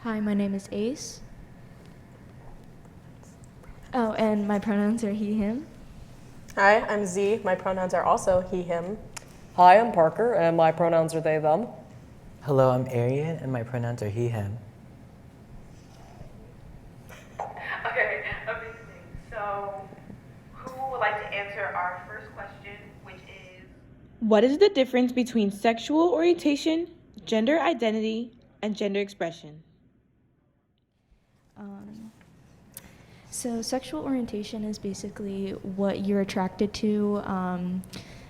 Hi, my name is Ace. Oh, and my pronouns are he, him. Hi, I'm Z. My pronouns are also he, him. Hi, I'm Parker, and my pronouns are they, them. Hello, I'm Arian, and my pronouns are he, him. Okay, amazing. So, who would like to answer our first question, which is, What is the difference between sexual orientation, gender identity, and gender expression? So sexual orientation is basically what you're attracted to.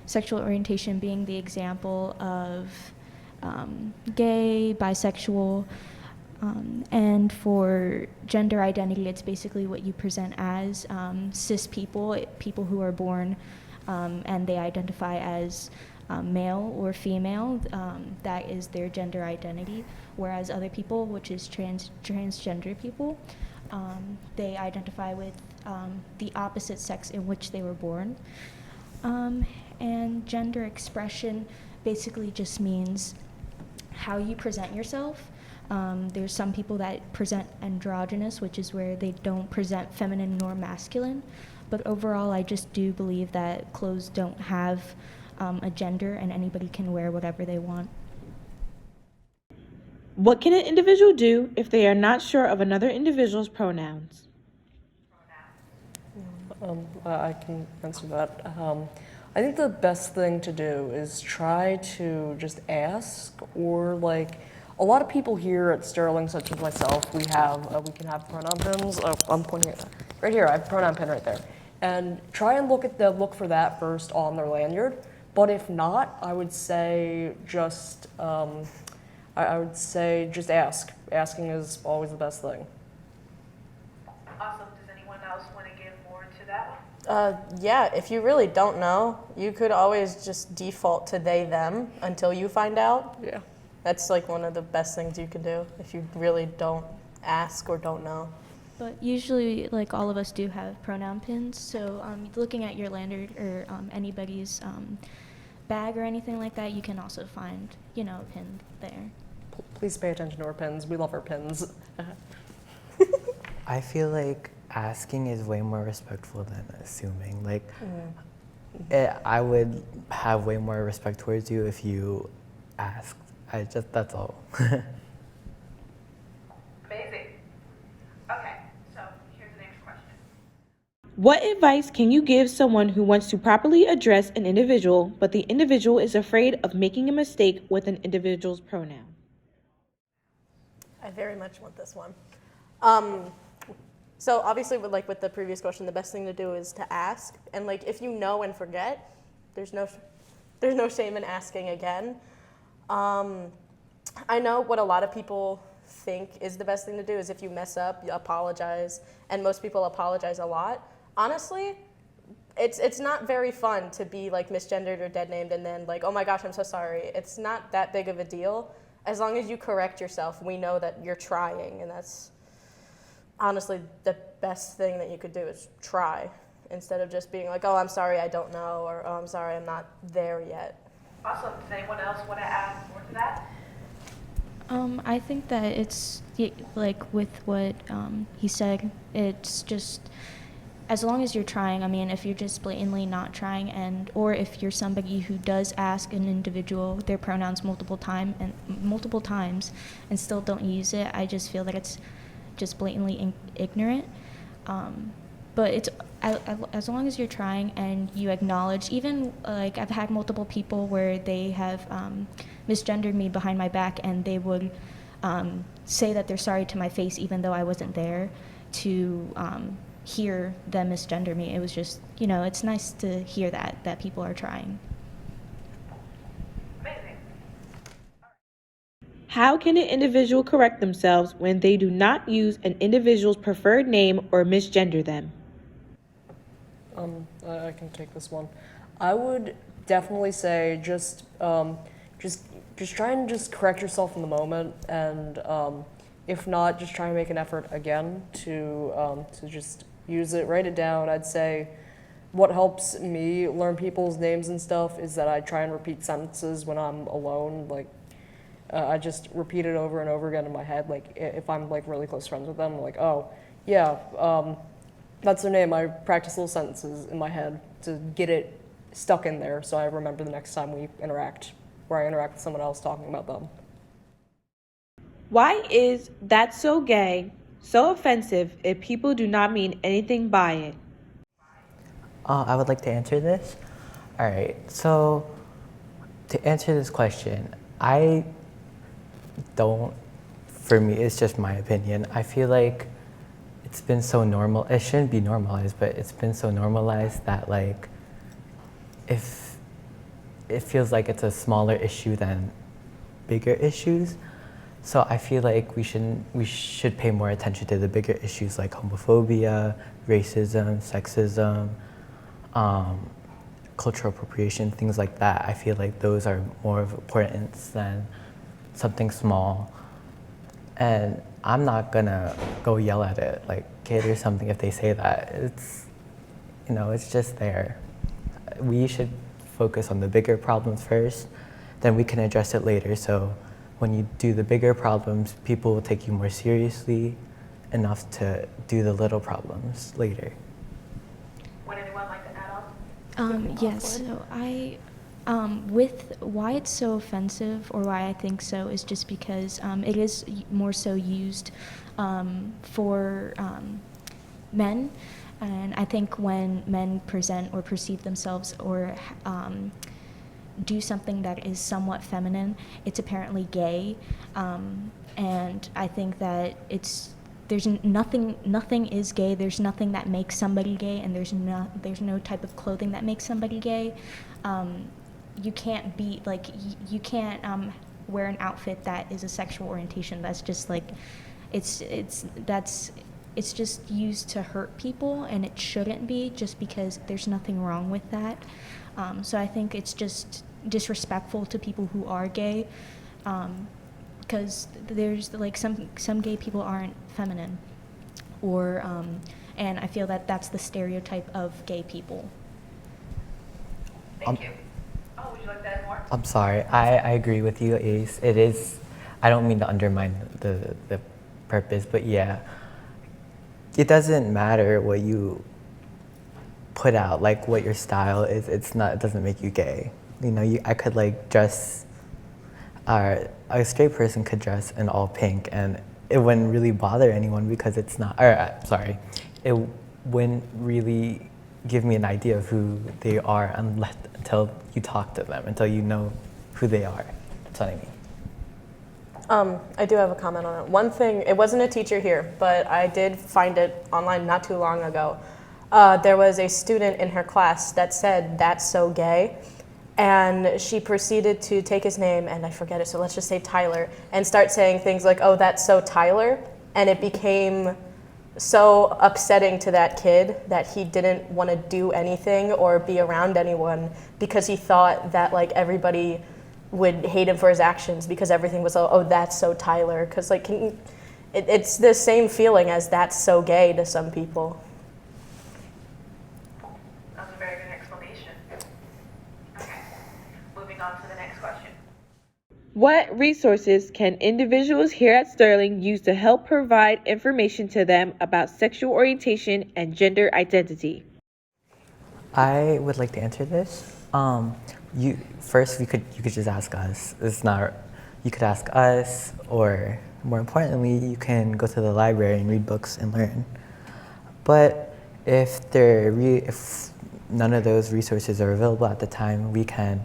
Sexual orientation being the example of gay, bisexual, and for gender identity, it's basically what you present as cis people, people who are born and they identify as male or female. That is their gender identity. Whereas other people, which is transgender people, they identify with the opposite sex in which they were born. And gender expression basically just means how you present yourself. There's some people that present androgynous, which is where they don't present feminine nor masculine. But overall, I just do believe that clothes don't have a gender and anybody can wear whatever they want. What can an individual do if they are not sure of another individual's pronouns? I can answer that. I think the best thing to do is try to just ask, or like a lot of people here at Sterling, such as myself, we can have pronoun pins. Oh, I'm pointing at right here. I have a pronoun pin right there, and try and look for that first on their lanyard. But if not, I would say just just ask. Asking is always the best thing. awesome, does anyone else want to give more to that one? Yeah, if you really don't know, you could always just default to they, them until you find out. Yeah. That's like one of the best things you can do if you really don't ask or don't know. But usually, like all of us do have pronoun pins, so looking at your lanyard or anybody's bag or anything like that, you can also find, a pin there. Please pay attention to our pins. We love our pins. I feel like asking is way more respectful than assuming. Like, I would have way more respect towards you if you asked. That's all. Amazing. Okay, so here's the next question. What advice can you give someone who wants to properly address an individual, but the individual is afraid of making a mistake with an individual's pronoun? I very much want this one. So obviously, with the previous question, the best thing to do is to ask. And like, if you know and forget, there's no shame in asking again. I know what a lot of people think is the best thing to do is if you mess up, you apologize. And most people apologize a lot. Honestly, it's not very fun to be like misgendered or dead named and then like, oh my gosh, I'm so sorry. It's not that big of a deal. As long as you correct yourself, we know that you're trying, and that's honestly the best thing that you could do is try instead of just being like, oh, I'm sorry, I don't know, or oh, I'm sorry, I'm not there yet. Awesome, does anyone else want to add more to that? I think that it's like with what he said, it's just as long as you're trying. I mean, if you're just blatantly not trying, or if you're somebody who does ask an individual their pronouns multiple times and still don't use it, I just feel that it's just blatantly ignorant. But it's as long as you're trying and you acknowledge, even like I've had multiple people where they have misgendered me behind my back, and they would say that they're sorry to my face even though I wasn't there to hear them misgender me. It was just, it's nice to hear that people are trying. Amazing. How can an individual correct themselves when they do not use an individual's preferred name or misgender them? I can take this one. I would definitely say just try and just correct yourself in the moment, and if not, just try and make an effort again to just use it, write it down. I'd say what helps me learn people's names and stuff is that I try and repeat sentences when I'm alone. Like I just repeat it over and over again in my head. Like if I'm like really close friends with them, I'm like, oh yeah, that's their name. I practice little sentences in my head to get it stuck in there so I remember the next time we interact, or I interact with someone else talking about them. Why is "that's so gay" so offensive if people do not mean anything by it? I would like to answer this. All right, so to answer this question, I don't, for me, it's just my opinion. I feel like it's been so normal, it shouldn't be normalized, but it's been so normalized that like, if it feels like it's a smaller issue than bigger issues. So I feel like we should pay more attention to the bigger issues like homophobia, racism, sexism, cultural appropriation, things like that. I feel like those are more of importance than something small. And I'm not gonna go yell at it like kid or something if they say that. It's, you know, it's just there. We should focus on the bigger problems first, then we can address it later. So when you do the bigger problems, people will take you more seriously enough to do the little problems later. Would anyone like to add on? Yes, so with why it's so offensive, or why I think so, is just because it is more so used for men. And I think when men present or perceive themselves or do something that is somewhat feminine, it's apparently gay. And I think that there's nothing is gay. There's nothing that makes somebody gay, and there's no type of clothing that makes somebody gay. You can't be like you can't wear an outfit that is a sexual orientation. That's just like it's just used to hurt people, and it shouldn't be, just because there's nothing wrong with that. So I think it's just disrespectful to people who are gay, because there's like some gay people aren't feminine, or and I feel that that's the stereotype of gay people. Thank you. Oh, would you like to add more? I'm sorry, I agree with you, Ace. It is, I don't mean to undermine the purpose, but yeah, it doesn't matter what you put out, like what your style is. It doesn't make you gay. You know, I could like dress, a straight person could dress in all pink and it wouldn't really bother anyone because it's not, it wouldn't really give me an idea of who they are until you talk to them, until you know who they are. That's what I mean. I do have a comment on it. One thing, it wasn't a teacher here, but I did find it online not too long ago. There was a student in her class that said, "That's so gay." And she proceeded to take his name, and I forget it, so let's just say Tyler, and start saying things like, "Oh, that's so Tyler." And it became so upsetting to that kid that he didn't want to do anything or be around anyone, because he thought that like everybody would hate him for his actions because everything was, oh, that's so Tyler. Because like it's the same feeling as "that's so gay" to some people. That was a very good explanation. Okay, moving on to the next question. What resources can individuals here at Sterling use to help provide information to them about sexual orientation and gender identity? I would like to answer this. You could just ask us. You could ask us, or more importantly, you can go to the library and read books and learn. But if none of those resources are available at the time, you can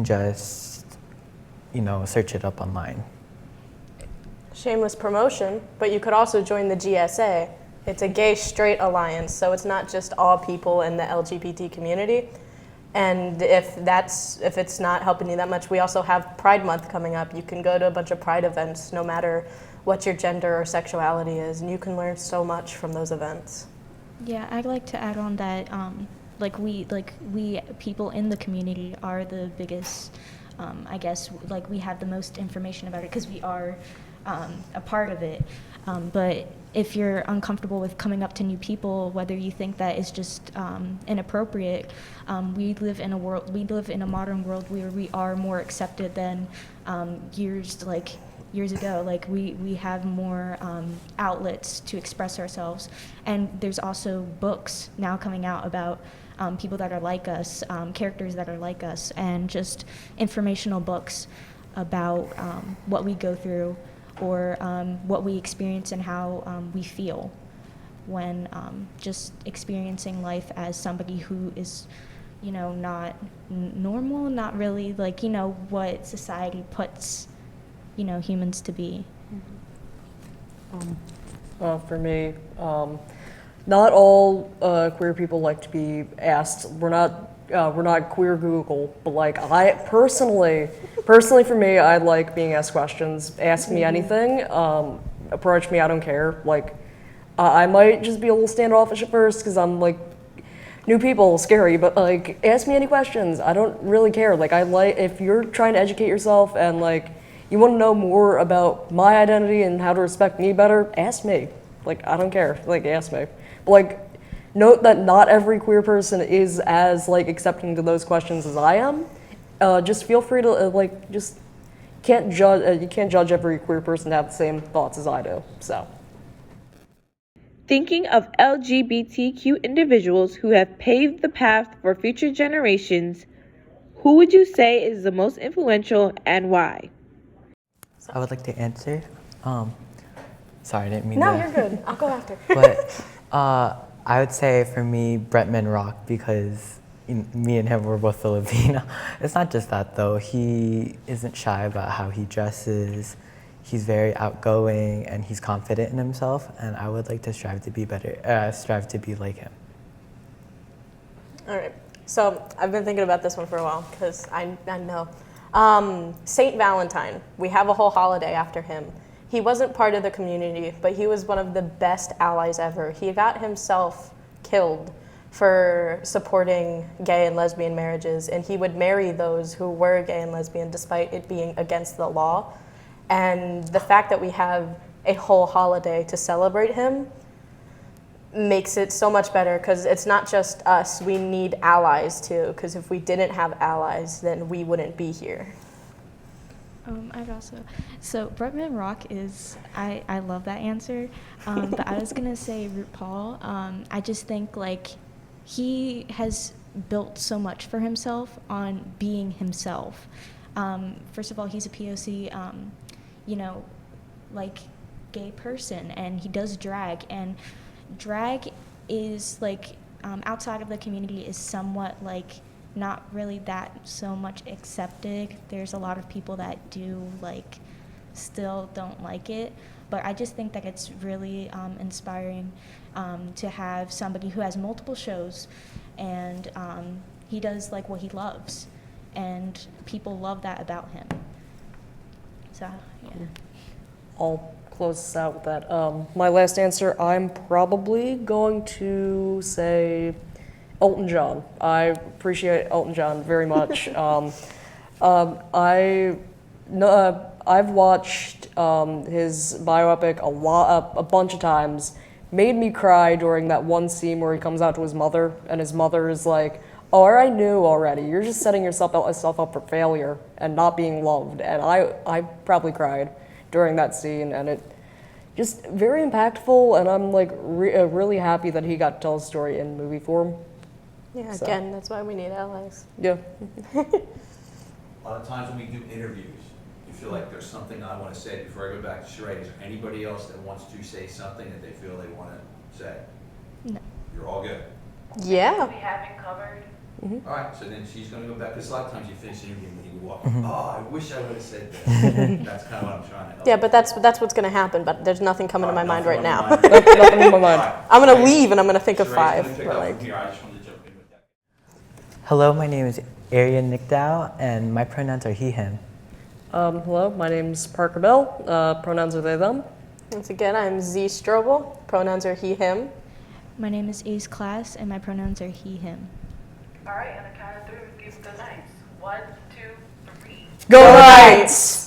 just, search it up online. Shameless promotion, but you could also join the GSA. It's a gay straight alliance, so it's not just all people in the LGBT community. And if it's not helping you that much, we also have Pride Month coming up. You can go to a bunch of Pride events, no matter what your gender or sexuality is, and you can learn so much from those events. Yeah, I'd like to add on that we people in the community are the biggest, I guess, like we have the most information about it because we are a part of it. But if you're uncomfortable with coming up to new people, whether you think that is just inappropriate, we live in a modern world where we are more accepted than years ago. Like we have more outlets to express ourselves, and there's also books now coming out about people that are like us, characters that are like us, and just informational books about what we go through, or what we experience and how we feel when just experiencing life as somebody who is, not normal, not really like, what society puts, humans to be. For me, not all queer people like to be asked. We're not queer Google, but like I personally for me, I like being asked questions. Ask me anything. Approach me. I don't care. Like I might just be a little standoffish at first because I'm like new people, scary. But like ask me any questions. I don't really care. Like if you're trying to educate yourself and like you want to know more about my identity and how to respect me better, ask me. Like I don't care. Like ask me. But like note that not every queer person is as like accepting to those questions as I am. Just feel free to just can't judge. You can't judge every queer person to have the same thoughts as I do. So. Thinking of LGBTQ individuals who have paved the path for future generations, who would you say is the most influential and why? I would like to answer. Sorry, I didn't mean No, to. you're good. I'll go after. But I would say for me, Bretman Rock, because me and him were both Filipino. It's not just that though. He isn't shy about how he dresses. He's very outgoing and he's confident in himself. And I would like to strive to be like him. All right. So I've been thinking about this one for a while because I know. Saint Valentine. We have a whole holiday after him. He wasn't part of the community, but he was one of the best allies ever. He got himself killed for supporting gay and lesbian marriages, and he would marry those who were gay and lesbian despite it being against the law. And the fact that we have a whole holiday to celebrate him makes it so much better because it's not just us. We need allies too, because if we didn't have allies, then we wouldn't be here. So Bretman Rock is, I love that answer, but I was gonna say RuPaul. I just think like he has built so much for himself on being himself. First of all, he's a POC, like gay person, and he does drag, and drag is like outside of the community is somewhat like not really that so much accepted. There's a lot of people that do like still don't like it, but I just think that it's really inspiring to have somebody who has multiple shows and he does like what he loves, and people love that about him. So yeah. I'll close this out with that. My last answer, I'm probably going to say Elton John. I appreciate Elton John very much. I've watched his bioepic a bunch of times. Made me cry during that one scene where he comes out to his mother, and his mother is like, "Oh, I already knew already. You're just setting yourself up for failure and not being loved." And I probably cried during that scene, and it just very impactful. And I'm like really happy that he got to tell his story in movie form. Yeah, So. again, that's why we need allies. Yeah. A lot of times when we do interviews, you feel like there's something I want to say before I go back to Sheree. Is there anybody else that wants to say something that they feel they want to say? No. You're all good. Yeah. We haven't covered. All right, so then she's going to go back. Because a lot of times you finish the interview and you walk, oh, I wish I would have said that. That's kind of what I'm trying to help. Yeah, but that's what's going to happen, but there's nothing coming to my mind right now. Nothing in my mind. I'm going to leave and I'm going to think of Sheree's five. gonna pick but, up like, from here. I just wanted to jump in with that. Hello, my name is Arian Nickdow, and my pronouns are he, him. Hello, my name's Parker Bell. Pronouns are they, them. once again, I'm Z Strobel. Pronouns are he, him. My name is Ace Class, and my pronouns are he, him. All right, on the count of three, give the nights. 1, 2, 3. Go Knights!